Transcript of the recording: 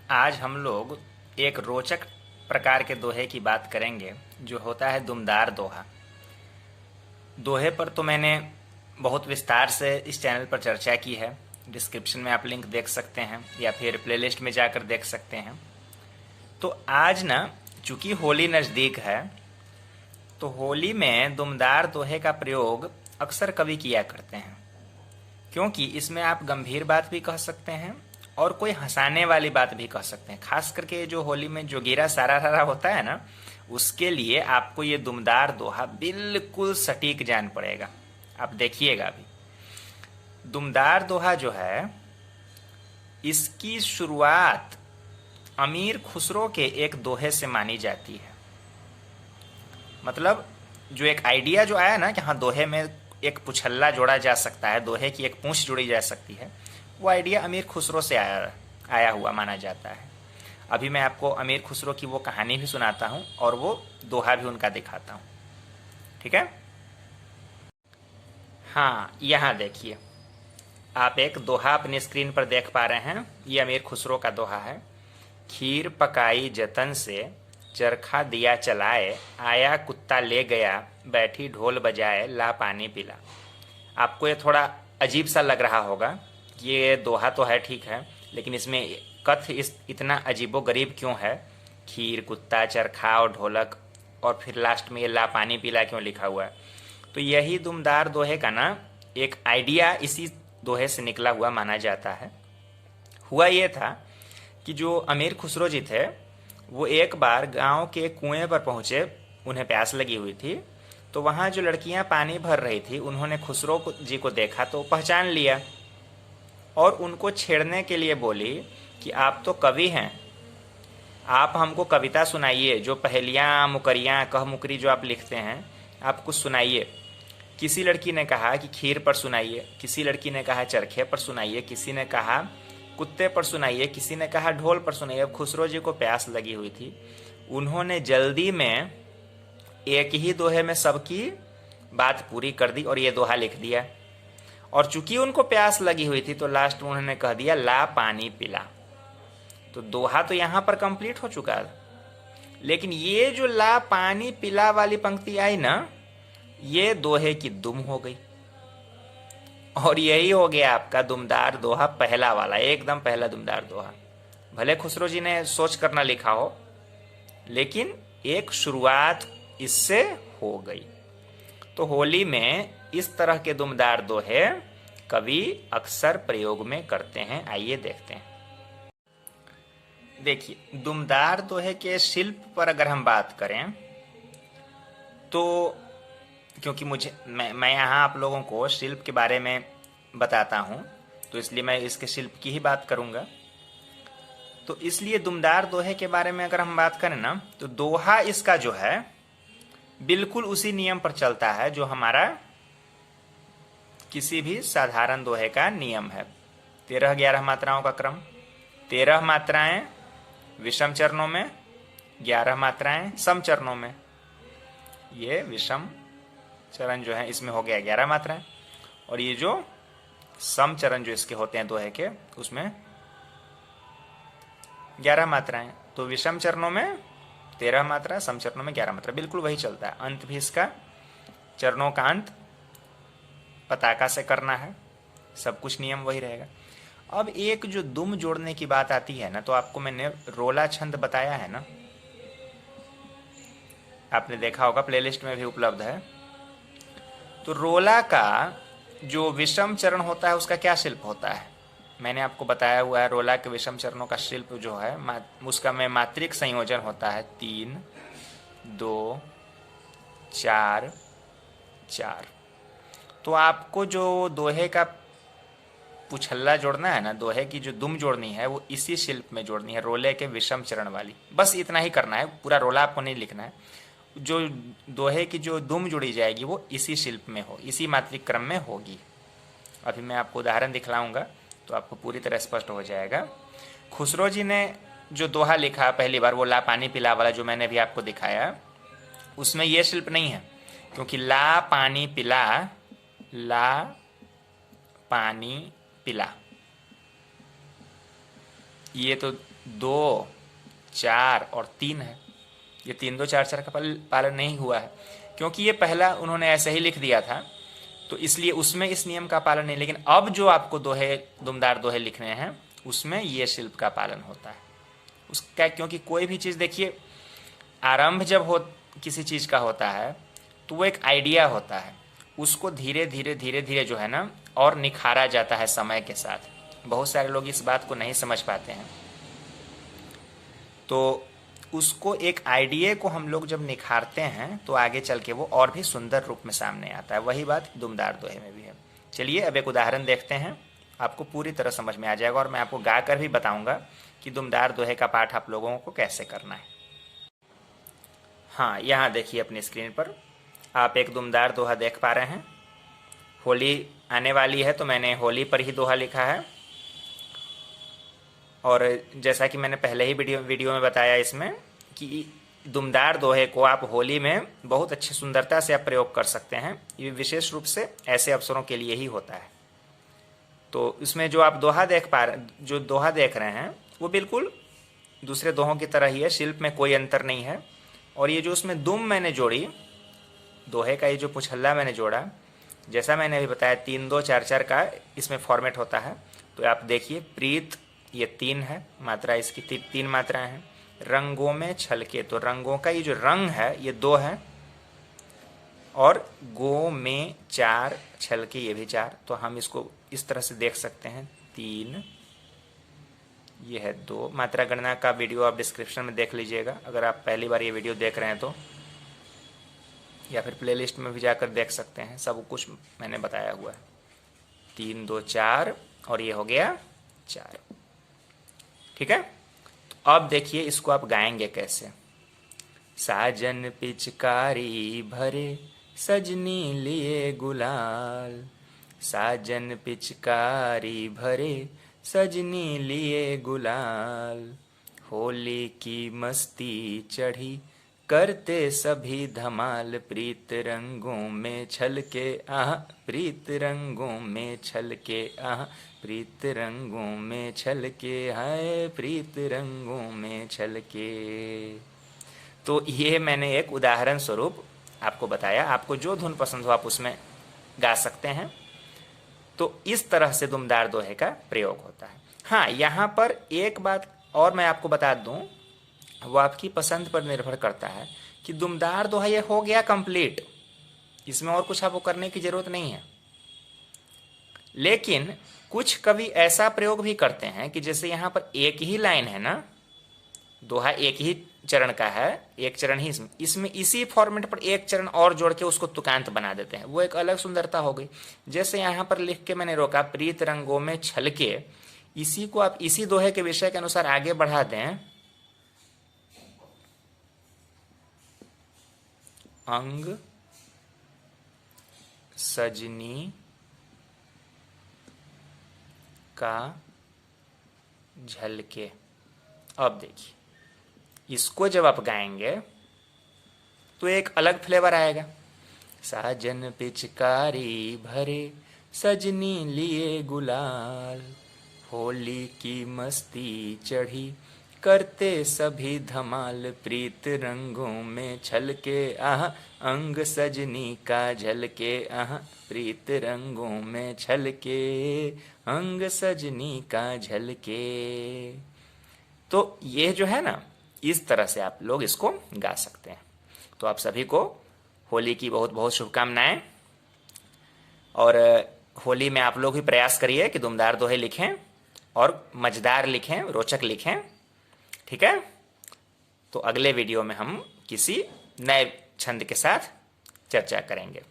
आज हम लोग एक रोचक प्रकार के दोहे की बात करेंगे जो होता है दुमदार दोहा। दोहे पर तो मैंने बहुत विस्तार से इस चैनल पर चर्चा की है। डिस्क्रिप्शन में आप लिंक देख सकते हैं या फिर प्लेलिस्ट में जाकर देख सकते हैं। तो आज ना, चूंकि होली नज़दीक है, तो होली में दुमदार दोहे का प्रयोग अक्सर कवि किया करते हैं, क्योंकि इसमें आप गंभीर बात भी कह सकते हैं और कोई हंसाने वाली बात भी कह सकते हैं। खास करके जो होली में जोगीरा सारा रारा होता है ना, उसके लिए आपको ये दुमदार दोहा बिल्कुल सटीक जान पड़ेगा। आप देखिएगा अभी। दुमदार दोहा जो है, इसकी शुरुआत अमीर खुसरो के एक दोहे से मानी जाती है। मतलब जो एक आइडिया जो आया ना कि हाँ, दोहे में एक पुछल्ला जोड़ा जा सकता है, दोहे की एक पूंछ जोड़ी जा सकती है, वो आइडिया अमीर खुसरो से आया हुआ माना जाता है। अभी मैं आपको अमीर खुसरो की वो कहानी भी सुनाता हूँ और वो दोहा भी उनका दिखाता हूँ। ठीक है? हाँ, यहाँ देखिए, आप एक दोहा अपनी स्क्रीन पर देख पा रहे हैं। ये अमीर खुसरो का दोहा है। खीर पकाई जतन से, चरखा दिया चलाए, आया कुत्ता ले गया, बैठी ढोल बजाए, ला पानी पिला। आपको ये थोड़ा अजीब सा लग रहा होगा। ये दोहा तो है, ठीक है, लेकिन इसमें कथ्य इतना अजीबो गरीब क्यों है? खीर, कुत्ता, चरखा और ढोलक, और फिर लास्ट में ये ला पानी पिला क्यों लिखा हुआ है? तो यही दुमदार दोहे का ना एक आइडिया इसी दोहे से निकला हुआ माना जाता है। हुआ ये था कि जो अमीर खुसरो जी थे, वो एक बार गांव के कुएं पर पहुंचे। उन्हें प्यास लगी हुई थी, तो वहां जो लड़कियां पानी भर रही थी, उन्होंने खुसरो जी को देखा तो पहचान लिया और उनको छेड़ने के लिए बोली कि आप तो कवि हैं, आप हमको कविता सुनाइए, जो पहेलियाँ, मुकरियाँ, कह मुकरी जो आप लिखते हैं, आप कुछ सुनाइए। किसी लड़की ने कहा कि खीर पर सुनाइए, किसी लड़की ने कहा चरखे पर सुनाइए, किसी ने कहा कुत्ते पर सुनाइए, किसी ने कहा ढोल पर सुनाइए। अब खुसरो जी को प्यास लगी हुई थी, उन्होंने जल्दी में एक ही दोहे में सबकी बात पूरी कर दी और ये दोहा लिख दिया। और चूंकि उनको प्यास लगी हुई थी, तो लास्ट में उन्होंने कह दिया ला पानी पिला। तो दोहा तो यहां पर कंप्लीट हो चुका है, लेकिन ये जो ला पानी पिला वाली पंक्ति आई ना, ये दोहे की दुम हो गई। और यही हो गया आपका दुमदार दोहा, पहला वाला, एकदम पहला दुमदार दोहा। भले खुसरो जी ने सोच कर ना लिखा हो, लेकिन एक शुरुआत इससे हो गई। तो होली में इस तरह के दुमदार दोहे कवि अक्सर प्रयोग में करते हैं। आइए देखते हैं। देखिए, दुमदार दोहे के शिल्प पर अगर हम बात करें तो, क्योंकि मैं यहाँ आप लोगों को शिल्प के बारे में बताता हूँ, तो इसलिए मैं इसके शिल्प की ही बात करूँगा। तो इसलिए दुमदार दोहे के बारे में अगर हम बात करें ना, तो दोहा इसका जो है बिल्कुल उसी नियम पर चलता है जो हमारा किसी भी साधारण दोहे का नियम है। 13-11 मात्राओं का क्रम, 13 मात्राएं विषम चरणों में, 11 मात्राएं सम चरणों में। ये विषम चरण जो है, इसमें हो गया 11 मात्राएं, और ये जो सम चरण जो इसके होते हैं दोहे के, उसमें 11 मात्राएं। तो विषम चरणों में 13 मात्रा, सम चरणों में 11 मात्रा, बिल्कुल वही चलता है। अंत भी इसका, चरणों का अंत पताका से करना है, सब कुछ नियम वही रहेगा। अब एक जो दुम जोड़ने की बात आती है ना, तो आपको मैंने रोला छंद बताया है ना, आपने देखा होगा, प्लेलिस्ट में भी उपलब्ध है। तो रोला का जो विषम चरण होता है, उसका क्या शिल्प होता है? मैंने आपको बताया हुआ है। रोला के विषम चरणों का शिल्प जो है, उसका में मात्रिक संयोजन होता है 3, 2, 4, 4। तो आपको जो दोहे का पुछल्ला जोड़ना है ना, दोहे की जो दुम जोड़नी है, वो इसी शिल्प में जोड़नी है, रोले के विषम चरण वाली। बस इतना ही करना है, पूरा रोला आपको नहीं लिखना है। जो दोहे की जो दुम जुड़ी जाएगी वो इसी शिल्प में हो, इसी मात्रिक क्रम में होगी। अभी मैं आपको उदाहरण दिखलाऊंगा तो आपको पूरी तरह स्पष्ट हो जाएगा। खुसरो जी ने जो दोहा लिखा पहली बार, वो ला पानी पिला वाला जो मैंने भी आपको दिखाया, उसमें ये शिल्प नहीं है, क्योंकि ला पानी पिला, ला पानी पिला, ये तो 2, 4 और 3 है। ये 3, 2, 4, 4 का पालन नहीं हुआ है, क्योंकि ये पहला उन्होंने ऐसे ही लिख दिया था, तो इसलिए उसमें इस नियम का पालन नहीं। लेकिन अब जो आपको दोहे, दुमदार दोहे लिखने हैं, उसमें ये शिल्प का पालन होता है उसका। क्योंकि कोई भी चीज़ देखिए, आरंभ जब हो किसी चीज़ का होता है तो वो एक आइडिया होता है, उसको धीरे धीरे धीरे धीरे जो है ना और निखारा जाता है समय के साथ। बहुत सारे लोग इस बात को नहीं समझ पाते हैं, तो उसको एक आइडिया को हम लोग जब निखारते हैं तो आगे चल के वो और भी सुंदर रूप में सामने आता है। वही बात दुमदार दोहे में भी है। चलिए अब एक उदाहरण देखते हैं, आपको पूरी तरह समझ में आ जाएगा, और मैं आपको गा कर भी बताऊंगा कि दुमदार दोहे का पाठ आप लोगों को कैसे करना है। हाँ, यहाँ देखिए अपनी स्क्रीन पर आप एक दुमदार दोहा देख पा रहे हैं। होली आने वाली है तो मैंने होली पर ही दोहा लिखा है, और जैसा कि मैंने पहले ही वीडियो में बताया इसमें कि दुमदार दोहे को आप होली में बहुत अच्छी सुंदरता से आप प्रयोग कर सकते हैं। ये विशेष रूप से ऐसे अवसरों के लिए ही होता है। तो इसमें जो आप दोहा देख रहे हैं वो बिल्कुल दूसरे दोहों की तरह ही है, शिल्प में कोई अंतर नहीं है। और ये जो उसमें दुम मैंने जोड़ी, दोहे का ये जो पुछल्ला मैंने जोड़ा, जैसा मैंने अभी बताया 3, 2, 4, 4 का इसमें फॉर्मेट होता है। तो आप देखिए, प्रीत ये 3 है मात्रा, इसकी 3 मात्राएं हैं। रंगों में छलके, तो रंगों का ये जो रंग है ये 2 है, और गो में 4, छलके ये भी 4। तो हम इसको इस तरह से देख सकते हैं, 3, ये है 2। मात्रा गणना का वीडियो आप डिस्क्रिप्शन में देख लीजिएगा अगर आप पहली बार ये वीडियो देख रहे हैं तो, या फिर प्लेलिस्ट में भी जाकर देख सकते हैं, सब कुछ मैंने बताया हुआ है। 3, 2, 4 और ये हो गया 4। ठीक है, तो अब देखिए इसको आप गाएंगे कैसे। साजन पिचकारी भरे, सजनी लिए गुलाल। साजन पिचकारी भरे, सजनी लिए गुलाल। होली की मस्ती चढ़ी, करते सभी धमाल। प्रीत रंगों में छलके आह, प्रीत रंगों में छलके आह, प्रीत रंगों में छलके हाय, प्रीत रंगों में छलके। तो ये मैंने एक उदाहरण स्वरूप आपको बताया। आपको जो धुन पसंद हो आप उसमें गा सकते हैं। तो इस तरह से दुमदार दोहे का प्रयोग होता है। हाँ, यहाँ पर एक बात और मैं आपको बता दूं, वो आपकी पसंद पर निर्भर करता है कि दुमदार दोहा ये हो गया कंप्लीट, इसमें और कुछ आपको करने की जरूरत नहीं है। लेकिन कुछ कवि ऐसा प्रयोग भी करते हैं कि जैसे यहाँ पर एक ही लाइन है ना, दोहा एक ही चरण का है, एक चरण ही इसमें इसी फॉर्मेट पर एक चरण और जोड़ के उसको तुकांत बना देते हैं। वो एक अलग सुंदरता हो गई। जैसे यहाँ पर लिख के मैंने रोका, प्रीत रंगों में छलके, इसी को आप इसी दोहे के विषय के अनुसार आगे बढ़ा दें। अंग सजनी का झलके। अब देखिए, इसको जब आप गाएंगे तो एक अलग फ्लेवर आएगा। साजन पिचकारी भरे, सजनी लिए गुलाल। होली की मस्ती चढ़ी, करते सभी धमाल। प्रीत रंगों में छलके आह, अंग सजनी का झलके आह, प्रीत रंगों में छलके, अंग सजनी का झलके। तो ये जो है ना, इस तरह से आप लोग इसको गा सकते हैं। तो आप सभी को होली की बहुत बहुत शुभकामनाएं। और होली में आप लोग भी प्रयास करिए कि दुमदार दोहे लिखें और मजेदार लिखें, रोचक लिखें। ठीक है, तो अगले वीडियो में हम किसी नए छंद के साथ चर्चा करेंगे।